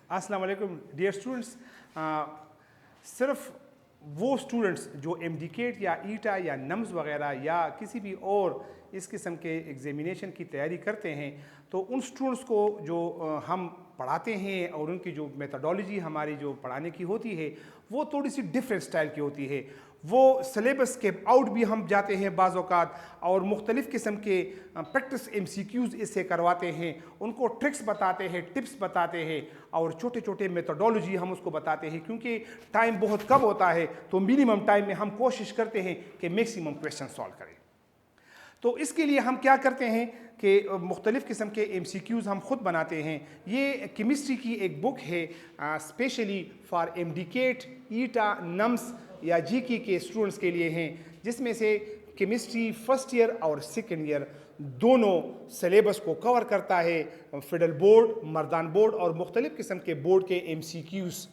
अस्सलाम वालेकुम dear students. सिर्फ वो स्टूडेंट्स जो एमडीकेट या ईटा या नम्स वगैरह या किसी भी और इस किस्म के एग्ज़ामिनेशन की तैयारी करते हैं, तो उन स्टूडेंट्स को जो हम पढ़ाते हैं और उनकी जो मेथडोलॉजी हमारी जो पढ़ाने की होती है वो थोड़ी सी डिफरेंट स्टाइल की होती है। वो सिलेबस के आउट भी हम जाते हैं बाज़ औक़ात और मुख्तलिफ़ किस्म के प्रैक्टिस MCQs इससे करवाते हैं, उनको ट्रिक्स बताते हैं, टिप्स बताते हैं और छोटे छोटे मेथडोलॉजी हम उसको बताते हैं। क्योंकि टाइम बहुत कम होता है तो मिनिमम टाइम में हम कोशिश करते हैं कि मैक्सिमम क्वेश्चन सॉल्व करें। तो इसके लिए हम क्या करते हैं कि मुख्तलिफ़ किस्म के MCQs हम ख़ुद बनाते हैं। ये केमिस्ट्री की एक बुक है specially for MDCAT, eta, nums या जीके के स्टूडेंट्स के लिए हैं, जिसमें से केमिस्ट्री फर्स्ट ईयर और सेकेंड ईयर दोनों सिलेबस को कवर करता है। फेडरल बोर्ड, मर्दान बोर्ड और मुख्तलिफ़ किस्म के बोर्ड के MCQs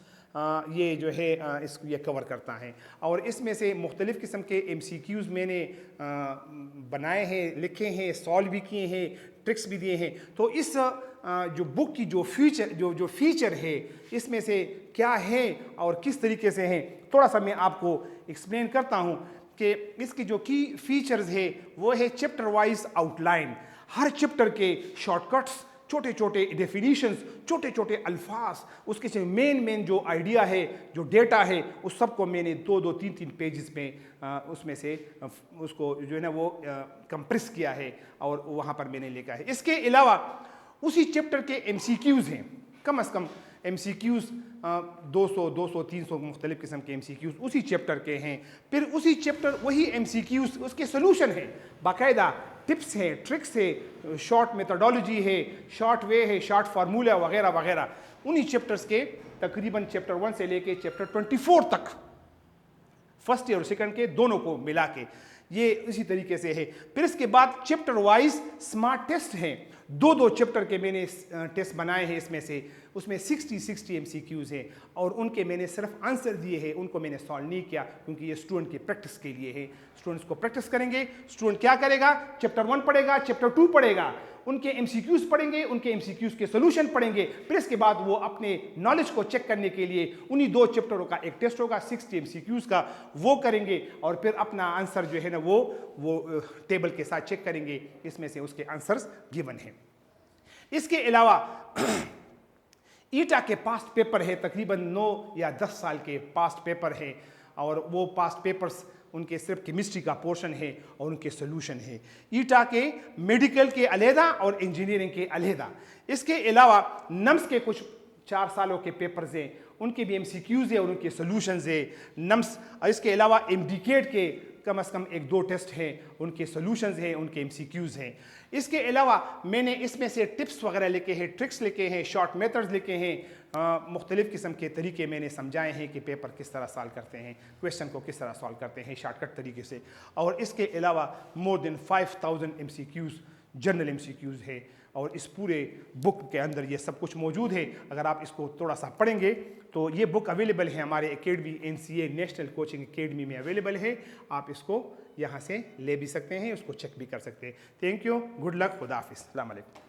ये जो है इसको ये कवर करता है। और इसमें से मुख्तलिफ़ किस्म के MCQs मैंने बनाए हैं, लिखे हैं, सॉल्व भी किए हैं, ट्रिक्स भी दिए हैं। तो इस जो बुक की जो फीचर है इसमें से क्या है और किस तरीके से हैं, थोड़ा सा मैं आपको एक्सप्लेन करता हूँ कि इसकी जो की फीचर्स है वो है चैप्टर वाइज आउटलाइन। हर चैप्टर के शॉर्टकट्स, छोटे छोटे डेफिनीशंस, छोटे छोटे अल्फाज, उसके मेन जो आइडिया है, जो डेटा है, उस सब को मैंने 2-3 पेजेस में उसमें से उसको जो है ना वो कंप्रेस किया है और वहाँ पर मैंने लिखा है। इसके अलावा उसी चैप्टर के MCQs हैं, कम से कम MCQs 200-300 मुख्तलिफ़ किस्म के MCQs उसी चैप्टर के हैं। फिर उसी चैप्टर वही MCQs उसके सोल्यूशन है, बाकायदा टिप्स है, ट्रिक्स है, शॉर्ट मेथडोलॉजी है, शॉर्ट वे है, शॉर्ट फार्मूला वगैरह वगैरह। उन्हीं चैप्टर्स के तकरीबन चैप्टर 1 से लेके चैप्टर 24 तक, फर्स्ट ईयर और सेकंड के दोनों को मिला के ये इसी तरीके से है। फिर इसके बाद चैप्टर वाइज स्मार्ट टेस्ट हैं, 2-2 चैप्टर के मैंने टेस्ट बनाए हैं। इसमें से उसमें 60 MCQs हैं और उनके मैंने सिर्फ आंसर दिए हैं, उनको मैंने सॉल्व नहीं किया क्योंकि ये स्टूडेंट की प्रैक्टिस के लिए है। स्टूडेंट्स को प्रैक्टिस करेंगे, स्टूडेंट क्या करेगा, चैप्टर 1 पढ़ेगा, चैप्टर 2 पढ़ेगा, उनके MCQs पढ़ेंगे, उनके MCQs के सोल्यूशन पढ़ेंगे। फिर इसके बाद वो अपने नॉलेज को चेक करने के लिए उन्हीं 2 चैप्टरों का एक टेस्ट होगा 60 MCQs का, वो करेंगे और फिर अपना आंसर जो है ना वो टेबल के साथ चेक करेंगे, इसमें से उसके आंसर्स गिवन हैं। इसके अलावा ईटा के पास्ट पेपर है, तकरीबन 9 या 10 साल के पास्ट पेपर हैं और वो पास्ट पेपर्स उनके सिर्फ केमिस्ट्री का पोर्शन है और उनके सोल्यूशन है। ईटा के मेडिकल के अलहदा और इंजीनियरिंग के अलहदा। इसके अलावा नम्स के कुछ 4 सालों के पेपर्स हैं, उनके भी MCQs है और उनके सोल्यूशंस है नम्स। और इसके अलावा एमडीकेट के कम से कम 1-2 टेस्ट हैं, उनके सोल्यूशंस हैं, उनके MCQs हैं। इसके अलावा मैंने इसमें से टिप्स वगैरह लिखे हैं, ट्रिक्स लिखे हैं, शॉर्ट मेथड्स लिखे हैं, मुख्तलिफ़ किस्म के तरीके मैंने समझाए हैं कि पेपर किस तरह सॉल्व करते हैं, क्वेश्चन को किस तरह सॉल्व करते हैं शॉर्टकट तरीके से। और इसके अलावा more than 5000 MCQs general MCQs है और इस पूरे बुक के अंदर ये सब कुछ मौजूद है। अगर आप इसको थोड़ा सा पढ़ेंगे तो ये बुक अवेलेबल है हमारे academy NCA national coaching academy में अवेलेबल है। आप इसको यहाँ से ले भी सकते हैं, उसको चेक भी कर सकते हैं। थैंक यू, गुड लक, खुदा हाफिज़, अस्सलाम वालेकुम।